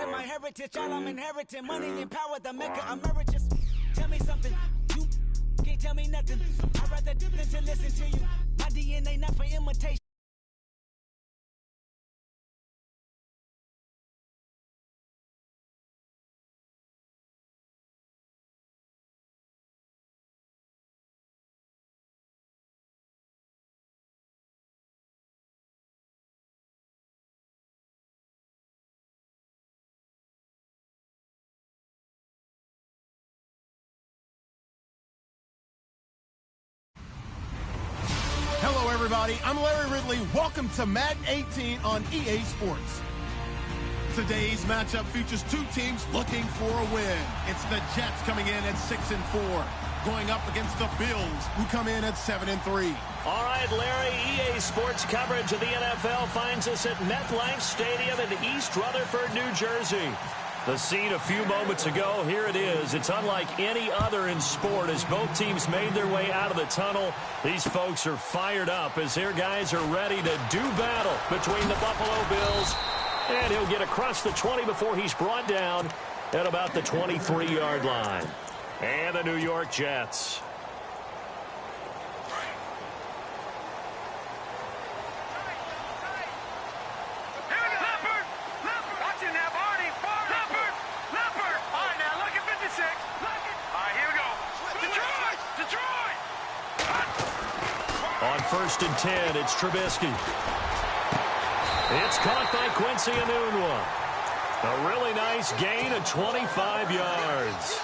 in my heritage, all I'm inheriting. Money and power, the maker emeritus. Tell me something, you can't tell me nothing. I'd rather do than to listen to you. My DNA not for imitation. Hello, everybody. I'm Larry Ridley. Welcome to Madden 18 on EA Sports. Today's matchup features two teams looking for a win. It's the Jets coming in at 6-4, going up against the Bills, who come in at 7-3. All right, Larry, EA Sports coverage of the NFL finds us at MetLife Stadium in East Rutherford, New Jersey. The scene a few moments ago, here it is. It's unlike any other in sport as both teams made their way out of the tunnel. These folks are fired up as their guys are ready to do battle between the Buffalo Bills. And he'll get across the 20 before he's brought down at about the 23-yard line. And the New York Jets. On 1st and 10, it's Trubisky. It's caught by Quincy Enunwa. A really nice gain of 25 yards.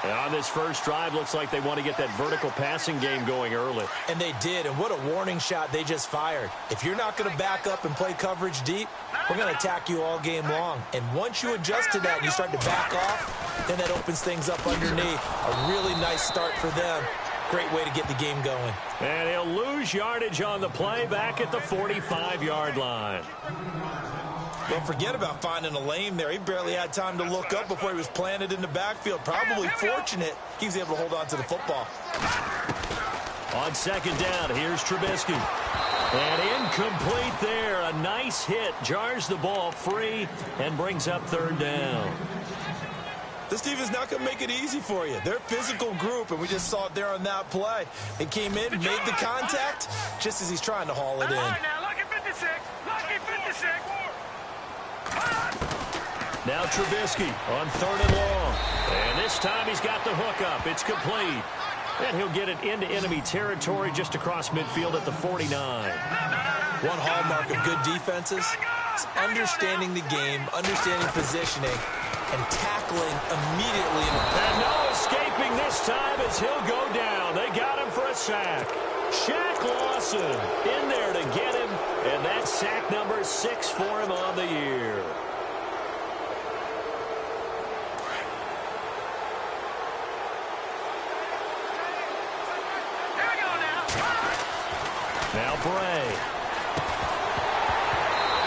And on this first drive, looks like they want to get that vertical passing game going early. And they did, and what a warning shot they just fired. If you're not going to back up and play coverage deep, we're going to attack you all game long. And once you adjust to that and you start to back off, then that opens things up underneath. A really nice start for them. Great way to get the game going. And he'll lose yardage on the play back at the 45-yard line. Don't forget about finding a lane there. He barely had time to look up before he was planted in the backfield. Probably fortunate he was able to hold on to the football. On 2nd down, here's Trubisky. And incomplete there. A nice hit. Jars the ball free and brings up 3rd down. This team is not going to make it easy for you. They're a physical group, and we just saw it there on that play. They came in, made the contact, just as he's trying to haul it in. Now, lucky 56. Lucky 56. Now Trubisky on 3rd and long. And this time he's got the hook up. It's complete. And he'll get it into enemy territory just across midfield at the 49. One hallmark of good defenses is understanding the game, understanding positioning, and tackling immediately. And no escaping this time as he'll go down. They got him for a sack. Shaq Lawson in there to get him, and that's sack number 6 for him on the year. Now Bray.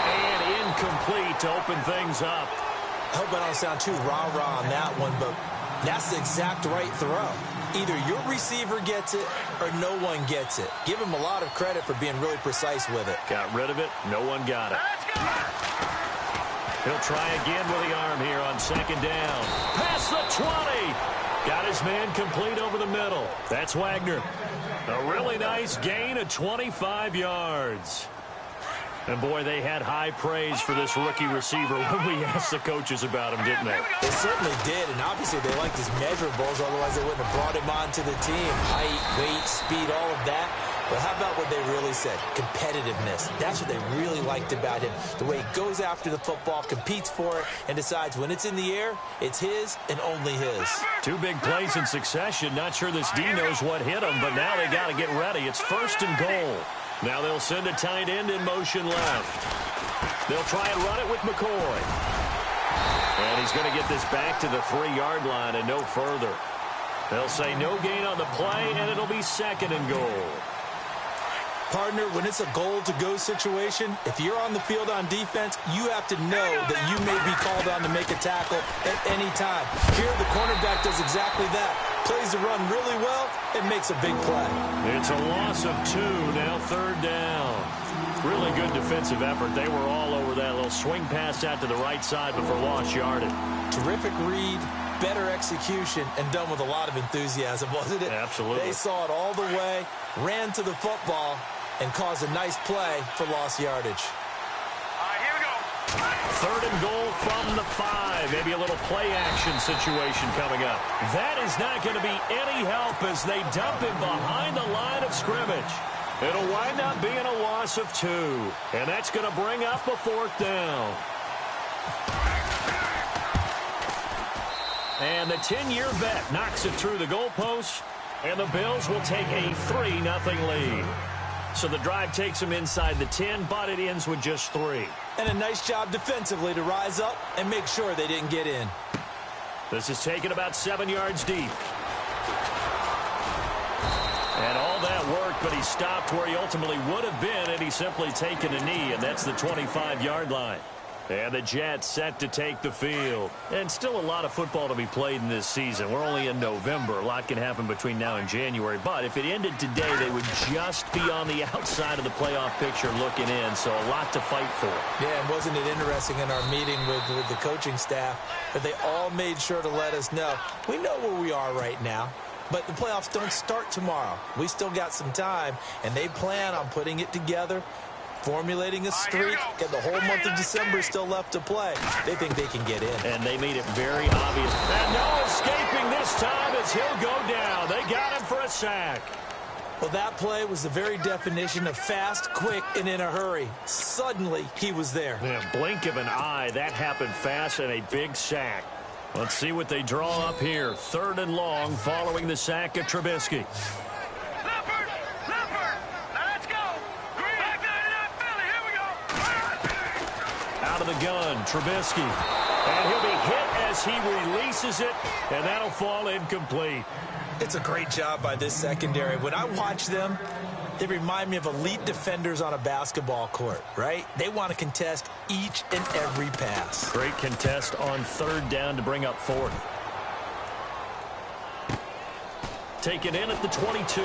And incomplete to open things up. I hope I don't sound too rah-rah on that one, but that's the exact right throw. Either your receiver gets it or no one gets it. Give him a lot of credit for being really precise with it. Got rid of it. No one got it. He'll try again with the arm here on 2nd down. Past the 20. Got his man complete over the middle. That's Wagner. A really nice gain of 25 yards. And, boy, they had high praise for this rookie receiver when we asked the coaches about him, didn't they? They certainly did, and obviously they liked his measurables, otherwise they wouldn't have brought him onto the team. Height, weight, speed, all of that. But how about what they really said? Competitiveness. That's what they really liked about him. The way he goes after the football, competes for it, and decides when it's in the air, it's his and only his. 2 big plays in succession. Not sure this D knows what hit him, but now they got to get ready. It's 1st and goal. Now they'll send a tight end in motion left. They'll try and run it with McCoy. And he's going to get this back to the 3-yard line and no further. They'll say no gain on the play, and it'll be 2nd and goal. Partner, when it's a goal-to-go situation, if you're on the field on defense, you have to know that you may be called on to make a tackle at any time. Here, the cornerback does exactly that. Plays the run really well and makes a big play. It's a loss of 2, now 3rd down. Really good defensive effort. They were all over that little swing pass out to the right side before lost yardage. Terrific read, better execution, and done with a lot of enthusiasm, wasn't it? Absolutely. They saw it all the way, ran to the football, and caused a nice play for lost yardage. Here we go. 3rd and goal from the 5. Maybe a little play action situation coming up. That is not going to be any help as they dump him behind the line of scrimmage. It'll wind up being a loss of 2. And that's going to bring up a 4th down. And the 10-year vet knocks it through the goalpost. And the Bills will take a 3-0 lead. So the drive takes them inside the 10, but it ends with just 3. And a nice job defensively to rise up and make sure they didn't get in. This is taken about 7 yards deep. And all that work, but he stopped where he ultimately would have been had he simply taken a knee, and that's the 25-yard line. And the Jets set to take the field. And still a lot of football to be played in this season. We're only in November. A lot can happen between now and January. But if it ended today, they would just be on the outside of the playoff picture looking in. So a lot to fight for. Yeah, and wasn't it interesting in our meeting with the coaching staff that they all made sure to let us know, we know where we are right now, but the playoffs don't start tomorrow. We still got some time, and they plan on putting it together, formulating a streak, and the whole month of December still left to play. They think they can get in. And they made it very obvious. And no escaping this time as he'll go down. They got him for a sack. Well, that play was the very definition of fast, quick, and in a hurry. Suddenly, he was there. Yeah, blink of an eye. That happened fast and a big sack. Let's see what they draw up here. 3rd and long following the sack of Trubisky. Out of the gun, Trubisky. And he'll be hit as he releases it, and that'll fall incomplete. It's a great job by this secondary. When I watch them, they remind me of elite defenders on a basketball court, right? They want to contest each and every pass. Great contest on 3rd down to bring up 4th. Taken in at the 22.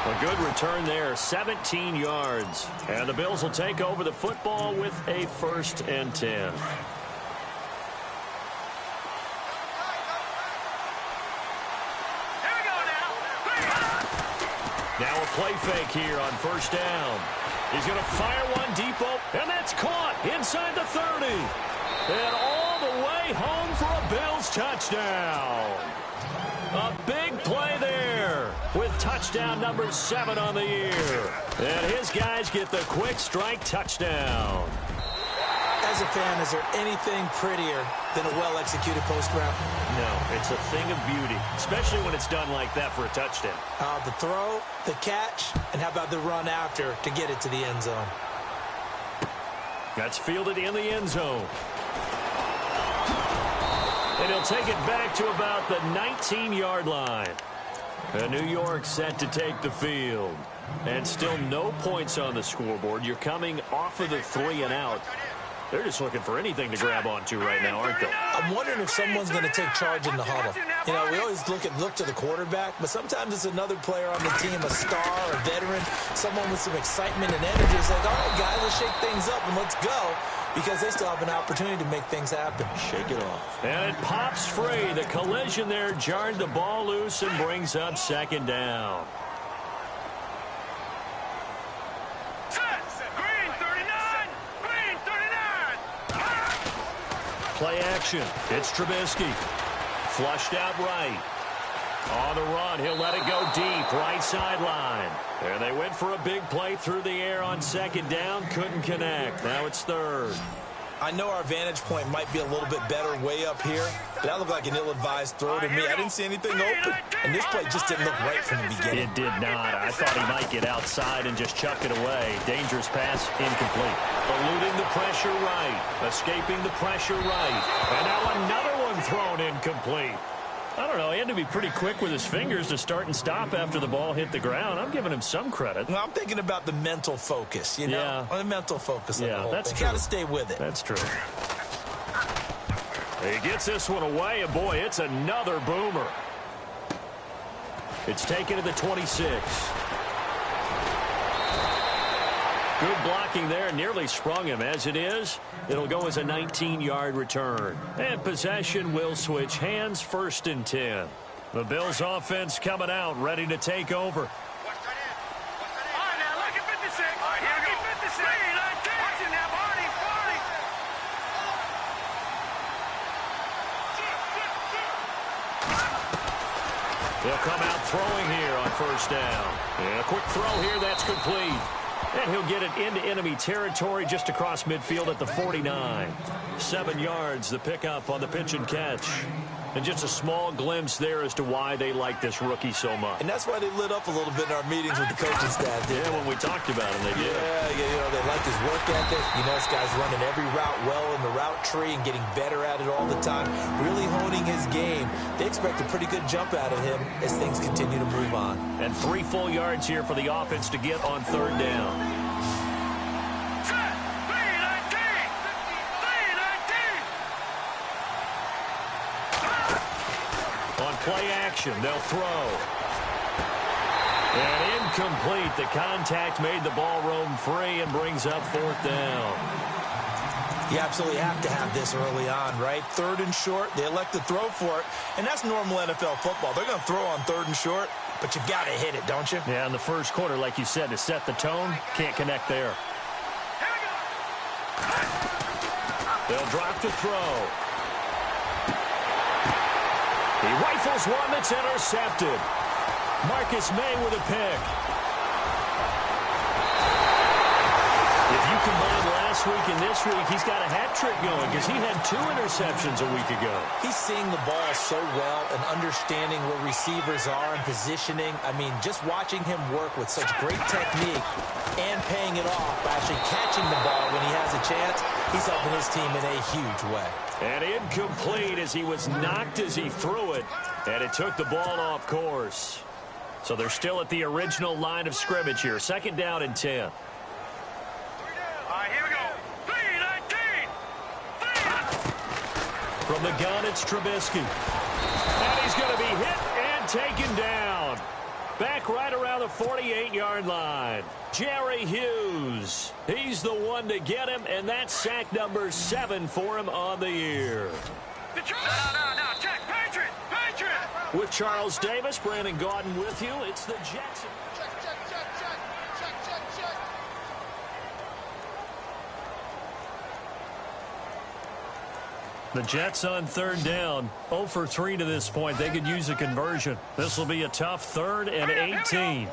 A good return there, 17 yards. And the Bills will take over the football with a 1st and 10. Now a play fake here on 1st down. He's going to fire one deep, and that's caught inside the 30. And all the way home for a Bills touchdown. A big play there with touchdown number 7 on the year. And his guys get the quick strike touchdown. As a fan, is there anything prettier than a well-executed post route? No, it's a thing of beauty, especially when it's done like that for a touchdown. The throw, the catch, and how about the run after to get it to the end zone? That's fielded in the end zone. And he'll take it back to about the 19-yard line. And New York set to take the field. And still no points on the scoreboard. You're coming off of the 3 and out. They're just looking for anything to grab onto right now, aren't they? I'm wondering if someone's going to take charge in the huddle. You know, we always look to the quarterback, but sometimes it's another player on the team, a star, a veteran, someone with some excitement and energy. It's like, all right, guys, let's shake things up and let's go, because they still have an opportunity to make things happen. Shake it off. And it pops free. The collision there jarred the ball loose and brings up 2nd down. Play action. It's Trubisky. Flushed out right. On the run, he'll let it go deep, right sideline. And they went for a big play through the air on 2nd down. Couldn't connect. Now it's 3rd. I know our vantage point might be a little bit better way up here, but that looked like an ill-advised throw to me. I didn't see anything open, and this play just didn't look right from the beginning. It did not. I thought he might get outside and just chuck it away. Dangerous pass, incomplete. Eluding the pressure right. Escaping the pressure right. And now another one thrown incomplete. I don't know. He had to be pretty quick with his fingers to start and stop after the ball hit the ground. I'm giving him some credit. Well, I'm thinking about the mental focus, you know? Yeah. The mental focus. Yeah, that's true. You got to stay with it. That's true. He gets this one away, and boy, it's another boomer. It's taken to the 26. Good blocking there. Nearly sprung him. As it is, it'll go as a 19-yard return. And possession will switch hands, 1st and 10. The Bills offense coming out, ready to take over. He'll come out throwing here on 1st down. And a quick throw here, that's complete. And he'll get it into enemy territory just across midfield at the 49. 7 yards, the pickup on the pitch and catch. And just a small glimpse there as to why they like this rookie so much. And that's why they lit up a little bit in our meetings with the coaching staff. Yeah, when we talked about him, they did. Yeah, they like his work ethic. You know, this guy's running every route well in the route tree and getting better at it all the time, really honing his game. They expect a pretty good jump out of him as things continue to move on. And 3 full yards here for the offense to get on 3rd down. Play action, they'll throw. And incomplete. The contact made the ball roam free and brings up 4th down. You absolutely have to have this early on, right? 3rd and short, they elect to throw for it, and that's normal NFL football. They're going to throw on 3rd and short, but you've got to hit it, don't you? Yeah, in the first quarter, like you said, to set the tone, can't connect there. They'll drop to throw. He rifles one that's intercepted. Marcus May with a pick. If you combine last week and this week, he's got a hat trick going because he had 2 interceptions a week ago. He's seeing the ball so well and understanding where receivers are and positioning. I mean, just watching him work with such great technique and paying it off by actually catching the ball when he has a chance, he's helping his team in a huge way. And incomplete as he was knocked as he threw it, and it took the ball off course. So they're still at the original line of scrimmage here. 2nd down and 10. All right, here we go. 3-19. From the gun, it's Trubisky. And he's going to be hit and taken down. Back right around the 48-yard line. Jerry Hughes. He's the one to get him, and that's sack number 7 for him on the year. No, check, Patriot. With Charles Davis, Brandon Gaudin with you, it's the Jets. Check. The Jets on 3rd down, 0 for 3 to this point. They could use a conversion. This will be a tough 3rd and 18. 3-19.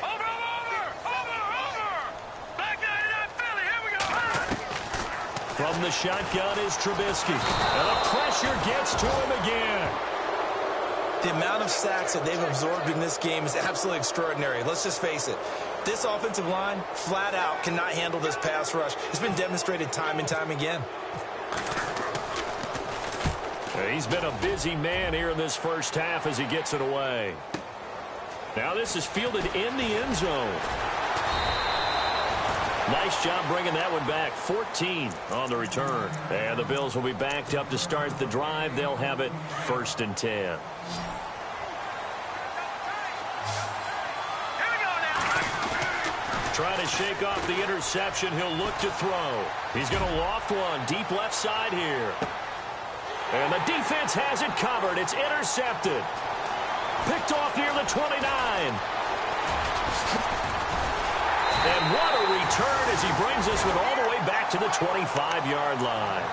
Over. Back 99 Philly, here we go. From the shotgun is Trubisky. And the pressure gets to him again. The amount of sacks that they've absorbed in this game is absolutely extraordinary. Let's just face it. This offensive line, flat out, cannot handle this pass rush. It's been demonstrated time and time again. He's been a busy man here in this first half as he gets it away. Now this is fielded in the end zone. Nice job bringing that one back. 14 on the return. And the Bills will be backed up to start the drive. They'll have it 1st and 10. Trying to shake off the interception. He'll look to throw. He's going to loft one deep left side here. And the defense has it covered. It's intercepted. Picked off near the 29. And what a return as he brings this one all the way back to the 25-yard line.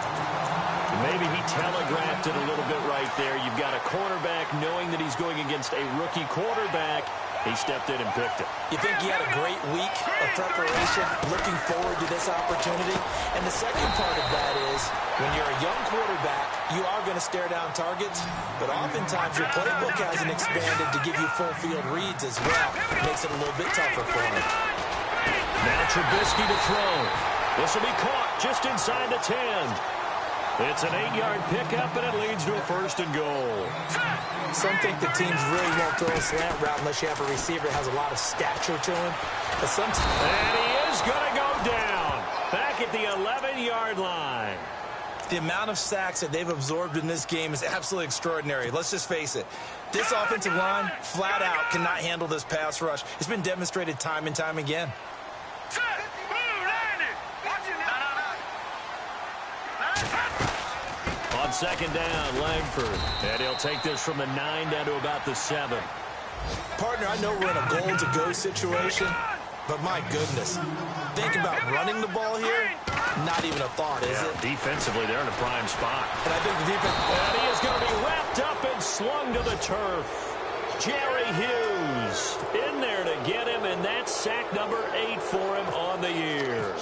Maybe he telegraphed it a little bit right there. You've got a cornerback knowing that he's going against a rookie quarterback. He stepped in and picked it. You think he had a great week of preparation, looking forward to this opportunity? And the second part of that is, when you're a young quarterback, you are going to stare down targets, but oftentimes your playbook hasn't expanded to give you full field reads as well. Makes it a little bit tougher for him. Now Trubisky to throw. This will be caught just inside the 10. It's an 8-yard pickup, and it leads to a 1st and goal. Some think the teams really won't throw a slant route unless you have a receiver that has a lot of stature to him. But and he is going to go down. Back at the 11-yard line. The amount of sacks that they've absorbed in this game is absolutely extraordinary. Let's just face it. This offensive line, flat out, cannot handle this pass rush. It's been demonstrated time and time again. On second down, Langford. And he'll take this from the 9 down to about the 7. Partner, I know we're in a goal-to-go situation, but my goodness. Think about running the ball here. Not even a thought, is it? Defensively, they're in a prime spot. And I think the defense... And he is going to be wrapped up and slung to the turf. Jerry Hughes in there to get him, and that's sack number 8 for him on the year.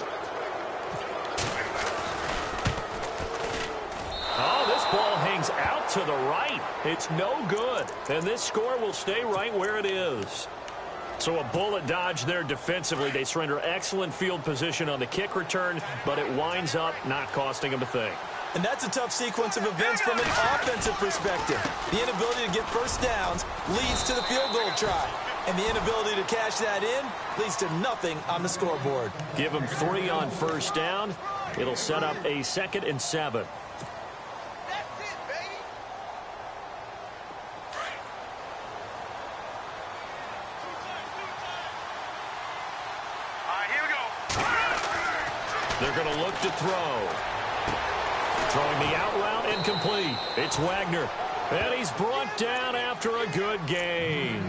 Oh, this ball hangs out to the right. It's no good. And this score will stay right where it is. So a bullet dodge there defensively. They surrender excellent field position on the kick return, but it winds up not costing them a thing. And that's a tough sequence of events from an offensive perspective. The inability to get first downs leads to the field goal try. And the inability to cash that in leads to nothing on the scoreboard. Give them 3 on first down. It'll set up a 2nd and 7. They're going to look to throw. Throwing the out route incomplete. It's Wagner. And he's brought down after a good gain.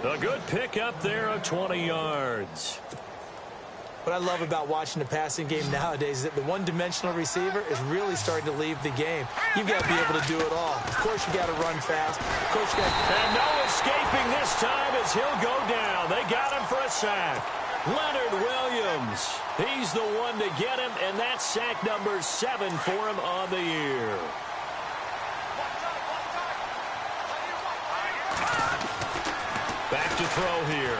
A good pickup there of 20 yards. What I love about watching the passing game nowadays is that the one-dimensional receiver is really starting to leave the game. You've got to be able to do it all. Of course, you got to run fast. Of course, you got to... And no escaping this time as he'll go down. They got him for a sack. Leonard Williams. He's the one to get him, and that's sack number 7 for him on the year. Back to throw here.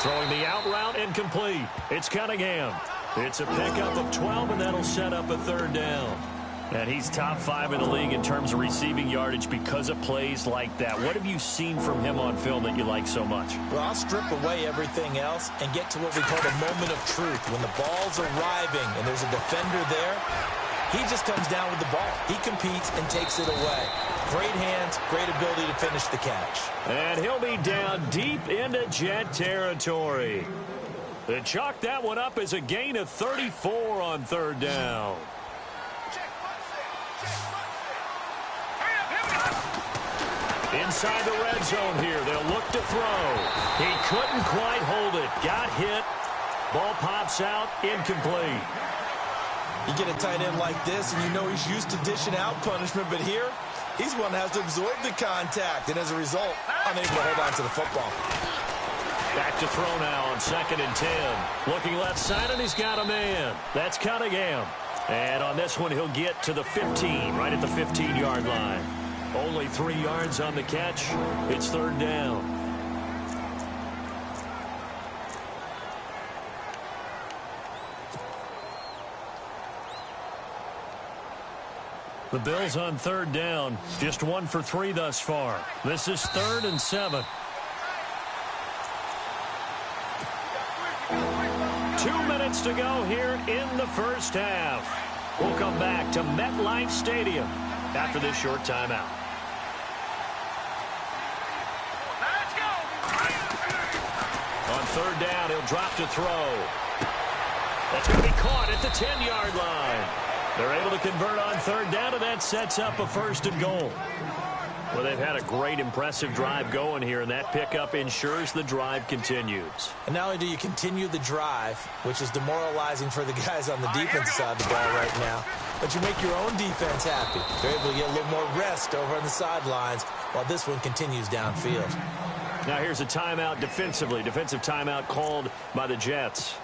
Throwing the out route incomplete. It's Cunningham. It's a pickup of 12, and that'll set up a 3rd down. And he's top 5 in the league in terms of receiving yardage because of plays like that. What have you seen from him on film that you like so much? Well, I'll strip away everything else and get to what we call the moment of truth. When the ball's arriving and there's a defender there, he just comes down with the ball. He competes and takes it away. Great hands, great ability to finish the catch. And he'll be down deep into Jet territory. They chalk that one up as a gain of 34 on 3rd down. Inside the red zone here. They'll look to throw. He couldn't quite hold it. Got hit. Ball pops out. Incomplete. You get a tight end like this, and you know he's used to dishing out punishment, but here, he's one that has to absorb the contact, and as a result, unable to hold on to the football. Back to throw now on 2nd and 10. Looking left side, and he's got a man. That's Cunningham. And on this one, he'll get to the 15, right at the 15-yard line. Only 3 yards on the catch. It's 3rd down. The Bills on 3rd down. Just 1 for 3 thus far. This is 3rd and 7. 2 minutes to go here in the first half. We'll come back to MetLife Stadium after this short timeout. On 3rd down, he'll drop to throw. That's going to be caught at the 10-yard line. They're able to convert on 3rd down, and that sets up a 1st and goal. Well, they've had a great, impressive drive going here, and that pickup ensures the drive continues. And not only do you continue the drive, which is demoralizing for the guys on the defense side of the ball right now, but you make your own defense happy. They're able to get a little more rest over on the sidelines while this one continues downfield. Now here's a timeout defensively. Defensive timeout called by the Jets.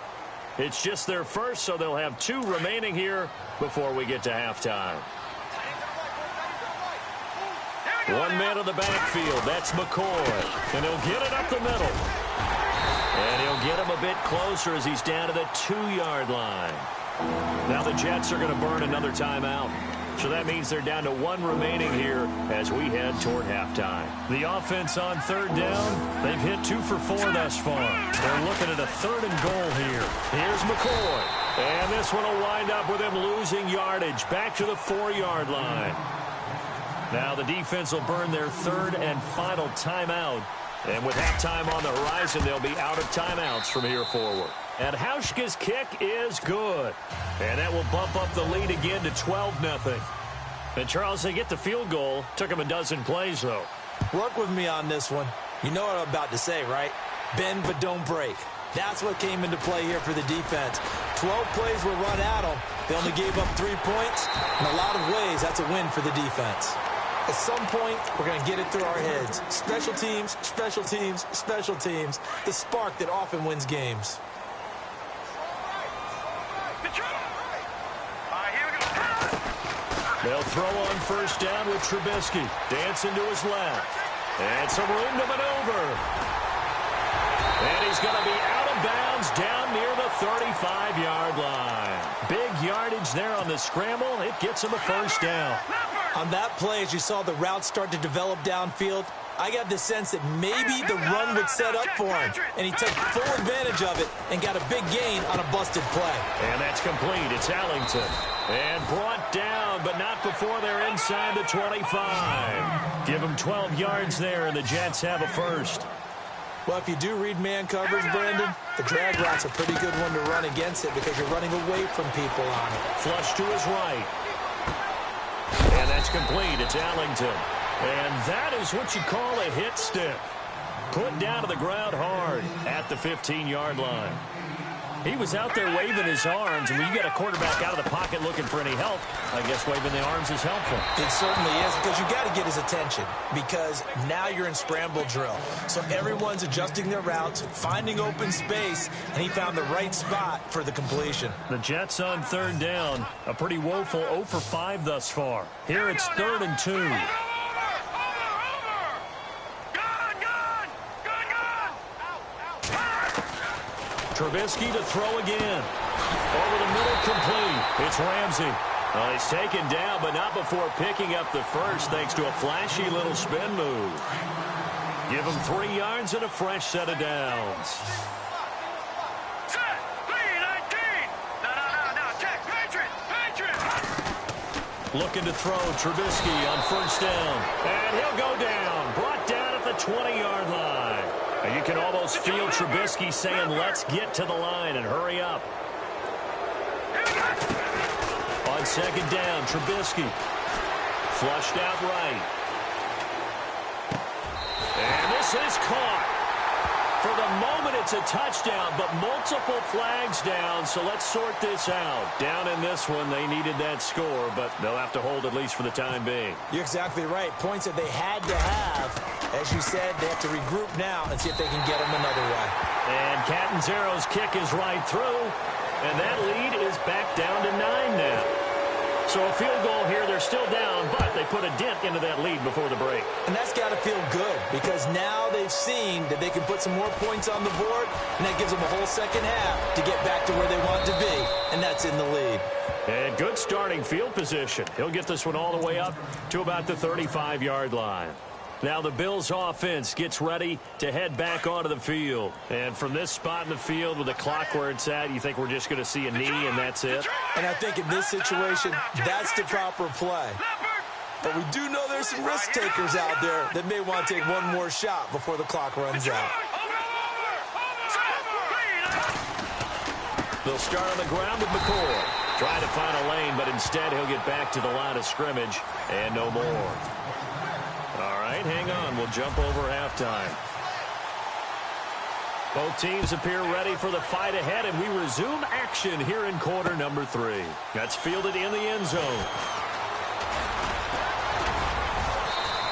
It's just their first, so they'll have 2 remaining here before we get to halftime. 1 man in the backfield. That's McCoy. And he'll get it up the middle. And he'll get him a bit closer as he's down to the 2-yard line. Now the Jets are going to burn another timeout. So that means they're down to 1 remaining here as we head toward halftime. The offense on 3rd down, they've hit 2 for 4 thus far. They're looking at a 3rd and goal here. Here's McCoy. And this one will wind up with him losing yardage back to the 4-yard line. Now the defense will burn their 3rd and final timeout. And with halftime on the horizon, they'll be out of timeouts from here forward. And Hauschka's kick is good. And that will bump up the lead again to 12-0. And, Charles, they get the field goal. Took them a dozen plays, though. Work with me on this one. You know what I'm about to say, right? Bend but don't break. That's what came into play here for the defense. 12 plays were run at them. They only gave up 3 points. In a lot of ways, that's a win for the defense. At some point, we're going to get it through our heads. Special teams, special teams, special teams. The spark that often wins games. They'll throw on 1st down with Trubisky. Dancing to his left. And some room to maneuver. And he's going to be out of bounds down near the 35-yard line. Big yardage there on the scramble. It gets him a 1st down. On that play, as you saw the route start to develop downfield, I got the sense that maybe the run would set up for him. And he took full advantage of it and got a big gain on a busted play. And that's complete. It's Ellington. And brought down, but not before they're inside the 25. Give them 12 yards there, and the Jets have a 1st. Well, if you do read man coverage, Brandon, the drag route's a pretty good one to run against it because you're running away from people on it. Flush to his right. And that's complete. It's Ellington. And that is what you call a hit stick. Put down to the ground hard at the 15-yard line. He was out there waving his arms, and when you get a quarterback out of the pocket looking for any help, I guess waving the arms is helpful. It certainly is, because you got to get his attention, because now you're in scramble drill. So everyone's adjusting their routes, finding open space, and he found the right spot for the completion. The Jets on 3rd down, a pretty woeful 0 for 5 thus far. Here it's 3rd and 2. Trubisky to throw again. Over the middle, complete. It's Ramsey. Well, he's taken down, but not before picking up the 1st thanks to a flashy little spin move. Give him 3 yards and a fresh set of downs. Looking to throw Trubisky on 1st down. And he'll go down. Brought down at the 20-yard line. And you can almost feel Trubisky saying, let's get to the line and hurry up. On 2nd down, Trubisky. Flushed out right. And this is caught. For the moment, it's a touchdown, but multiple flags down, so let's sort this out. Down in this one, they needed that score, but they'll have to hold at least for the time being. You're exactly right. Points that they had to have. As you said, they have to regroup now and see if they can get them another way. And Catanzaro's kick is right through, and that lead is back down to 9 now. So a field goal here, they're still down, but they put a dent into that lead before the break. And that's got to feel good because now they've seen that they can put some more points on the board, and that gives them a whole second half to get back to where they want to be, and that's in the lead. And good starting field position. He'll get this one all the way up to about the 35-yard line. Now the Bills offense gets ready to head back onto the field. And from this spot in the field with the clock where it's at, you think we're just going to see a knee and that's it? And I think in this situation, that's the proper play. But we do know there's some risk takers out there that may want to take one more shot before the clock runs out. They'll start on the ground with McCoy. Trying to find a lane, but instead he'll get back to the line of scrimmage and no more. All right, hang on. We'll jump over halftime. Both teams appear ready for the fight ahead, and we resume action here in quarter number 3. That's fielded in the end zone.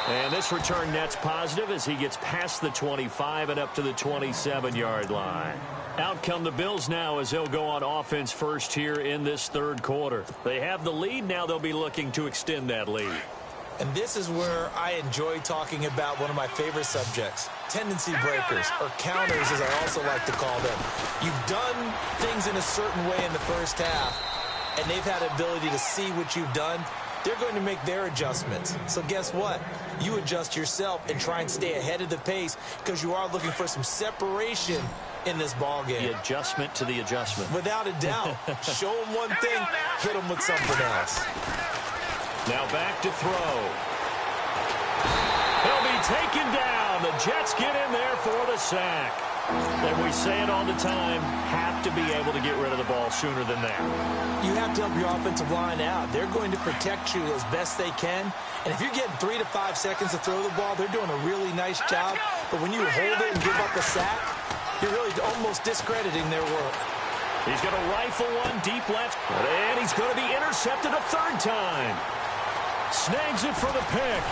And this return net's positive as he gets past the 25 and up to the 27-yard line. Out come the Bills now as they'll go on offense first here in this 3rd quarter. They have the lead. Now they'll be looking to extend that lead. And this is where I enjoy talking about one of my favorite subjects, tendency breakers, or counters as I also like to call them. You've done things in a certain way in the first half, and they've had the ability to see what you've done they're going to make their adjustments. So guess what? You adjust yourself and try and stay ahead of the pace because you are looking for some separation in this ball game. The adjustment to the adjustment. Without a doubt. Show them one thing, hit them with something else. Now back to throw. He'll be taken down. The Jets get in there for the sack. And we say it all the time, have to be able to get rid of the ball sooner than that. You have to help your offensive line out. They're going to protect you as best they can. And if you're getting 3 to 5 seconds to throw the ball, they're doing a really nice job. But when you hold it and give up a sack, you're really almost discrediting their work. He's going to rifle one deep left, and he's going to be intercepted a third time. Snags it for the pick.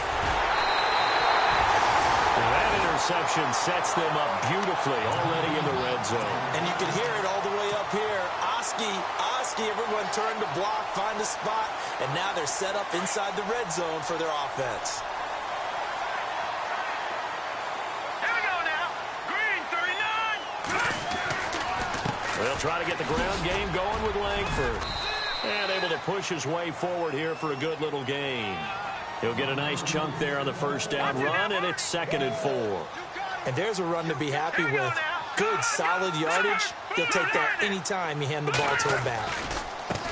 That interception sets them up beautifully already in the red zone. And you can hear it all the way up here. Oski, everyone turned to block, find a spot, and now they're set up inside the red zone for their offense. Here we go now. Green 39. They'll try to get the ground game going with Langford. And able to push his way forward here for a good little gain. He'll get a nice chunk there on the first down run, and it's 2nd and 4. And there's a run to be happy with. Good, solid yardage. He'll take that anytime you hand the ball to him back.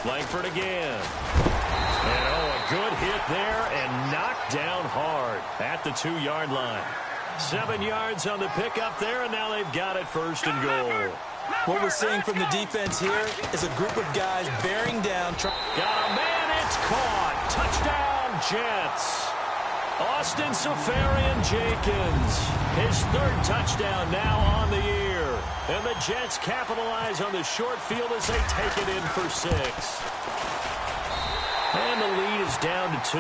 Langford again. And, a good hit there and knocked down hard at the 2-yard line. 7 yards on the pickup there, and now they've got it 1st and goal. What we're seeing from the defense here is a group of guys bearing down. Got a man, it's caught. Touchdown, Jets. Austin Safarian-Jenkins, his 3rd touchdown now on the year. And the Jets capitalize on the short field as they take it in for 6. And the lead is down to 2.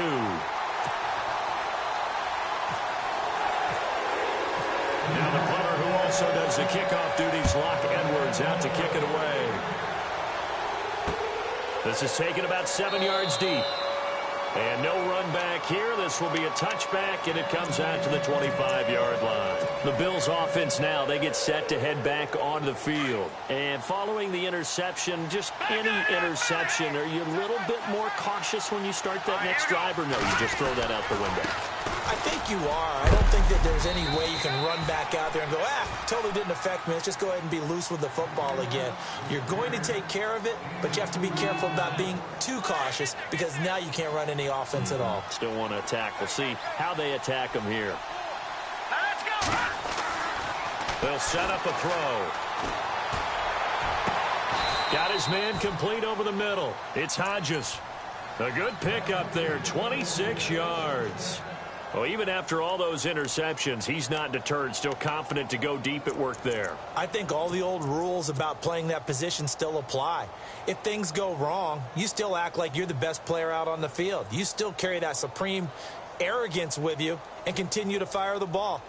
Now the punter who also does the kickoff duties, Locke Edwards, out to kick it away. This is taken about 7 yards deep. And no run back here. This will be a touchback, and it comes out to the 25-yard line. The Bills' offense now, they get set to head back onto the field. And following the interception, just any interception, are you a little bit more cautious when you start that next drive, or no, you just throw that out the window? I think you are. I don't think that there's any way you can run back out there and go, totally didn't affect me. Let's just go ahead and be loose with the football again. You're going to take care of it, but you have to be careful about being too cautious because now you can't run any offense at all. Still want to attack. We'll see how they attack them here. Let's go. They'll set up a throw. Got his man complete over the middle. It's Hodges. A good pickup there, 26 yards. Well, even after all those interceptions, he's not deterred, still confident to go deep at work there. I think all the old rules about playing that position still apply. If things go wrong, you still act like you're the best player out on the field. You still carry that supreme arrogance with you and continue to fire the ball.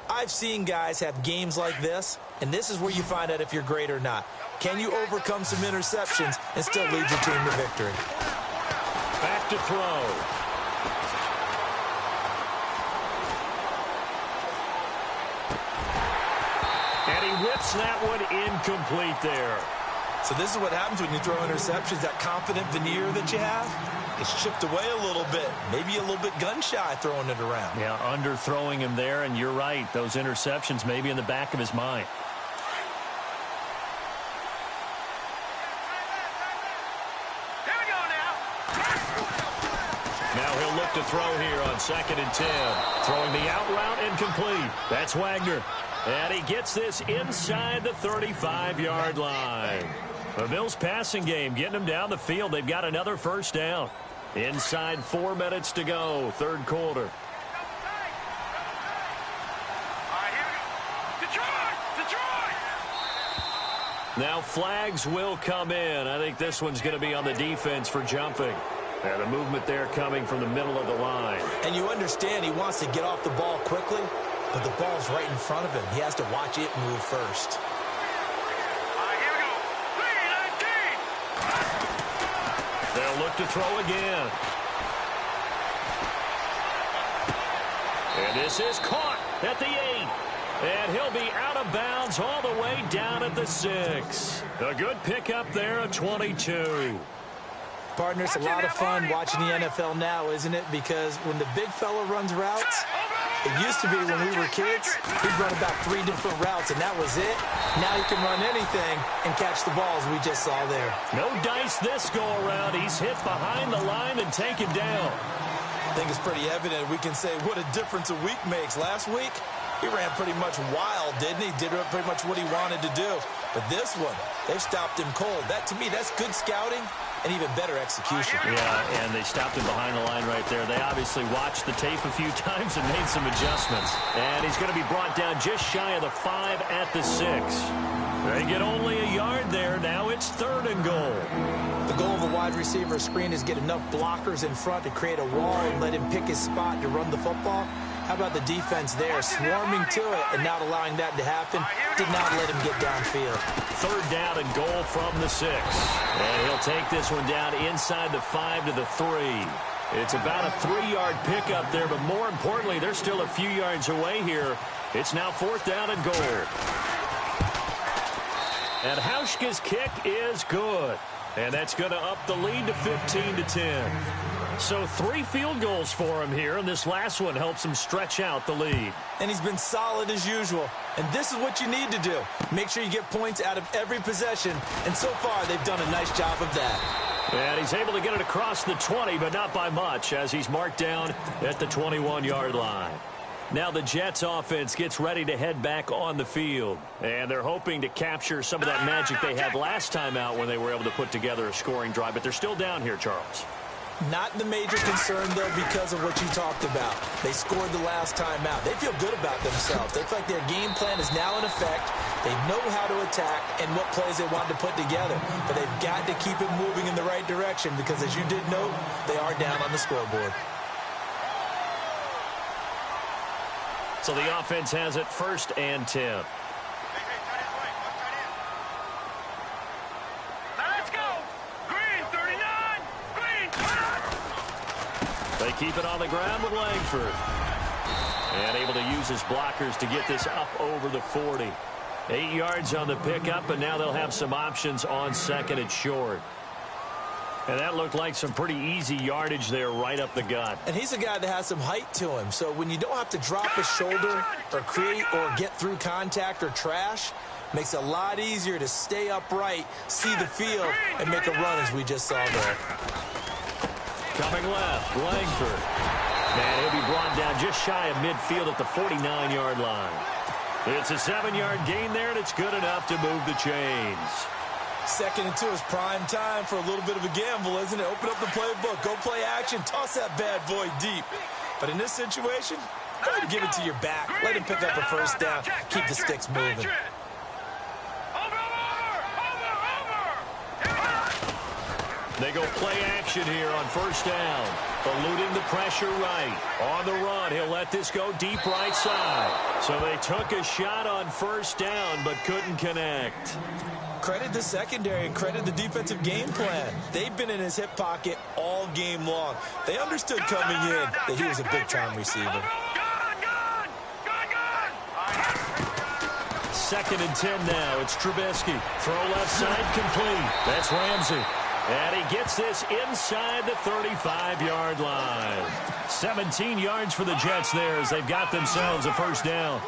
I've seen guys have games like this, and this is where you find out if you're great or not. Can you overcome some interceptions and still lead your team to victory? Back to throw. And he whips that one incomplete there. So this is what happens when you throw interceptions. That confident veneer that you have, it's chipped away a little bit. Maybe a little bit gun-shy throwing it around. Yeah, underthrowing him there, and you're right. Those interceptions may be in the back of his mind. Here we go now. Now he'll look to throw here on 2nd and 10. Throwing the out route incomplete. That's Wagner. And he gets this inside the 35-yard line. The Bills passing game getting them down the field. They've got another 1st down. Inside 4 minutes to go, 3rd quarter. All right, here we go. Detroit! Now flags will come in. I think this one's going to be on the defense for jumping. And the movement there coming from the middle of the line. And you understand he wants to get off the ball quickly, but the ball's right in front of him. He has to watch it move first. All right, here we go. 3-19. They'll look to throw again. And this is caught at the 8. And he'll be out of bounds all the way down at the 6. A good pickup there of 22. Partner, it's a lot of fun watching the NFL now, isn't it? Because when the big fella runs routes, it used to be when we were kids, he'd run about 3 different routes, and that was it. Now he can run anything and catch the balls we just saw there. No dice this go-around. He's hit behind the line and taken down. I think it's pretty evident. We can say what a difference a week makes. Last week, he ran pretty much wild, didn't he? Did pretty much what he wanted to do. But this one, they've stopped him cold. That, to me, that's good scouting and even better execution. Yeah, and they stopped him behind the line right there. They obviously watched the tape a few times and made some adjustments. And he's going to be brought down just shy of the 5 at the 6. They get only a yard there. Now it's 3rd and goal. The goal of a wide receiver screen is get enough blockers in front to create a wall and let him pick his spot to run the football. How about the defense there, swarming to it and not allowing that to happen? Did not let him get downfield. 3rd down and goal from the 6. And he'll take this one down inside the 5 to the 3. It's about a 3-yard pickup there, but more importantly, they're still a few yards away here. It's now 4th down and goal. And Hauschka's kick is good. And that's going to up the lead to 15-10. So 3 field goals for him here, and this last one helps him stretch out the lead. And he's been solid as usual. And this is what you need to do. Make sure you get points out of every possession. And so far, they've done a nice job of that. And he's able to get it across the 20, but not by much, as he's marked down at the 21-yard line. Now the Jets offense gets ready to head back on the field. And they're hoping to capture some of that magic they had last time out when they were able to put together a scoring drive. But they're still down here, Charles. Not the major concern, though, because of what you talked about. They scored the last time out. They feel good about themselves. They feel like their game plan is now in effect. They know how to attack and what plays they want to put together. But they've got to keep it moving in the right direction because, as you did note, they are down on the scoreboard. So the offense has it 1st and 10. They keep it on the ground with Langford. And able to use his blockers to get this up over the 40. 8 yards on the pickup, and now they'll have some options on 2nd and short. And that looked like some pretty easy yardage there right up the gut. And he's a guy that has some height to him. So when you don't have to drop his shoulder or create or get through contact or trash, makes it a lot easier to stay upright, see the field, and make a run as we just saw there. Coming left, Langford. And he'll be brought down just shy of midfield at the 49-yard line. It's a 7-yard gain there, and it's good enough to move the chains. 2nd and 2 is prime time for a little bit of a gamble, isn't it? Open up the playbook, go play action, toss that bad boy deep. But in this situation, go ahead and give it to your back. Let him pick up a 1st down, keep the sticks moving. They go play action here on 1st down. Eluding the pressure right. On the run, he'll let this go deep right side. So they took a shot on 1st down, but couldn't connect. Credit the secondary and credit the defensive game plan. They've been in his hip pocket all game long. They understood coming in that he was a big-time receiver. 2nd and 10 now. It's Trubisky. Throw left side complete. That's Ramsey. And he gets this inside the 35-yard line. 17 yards for the Jets there as they've got themselves a 1st down.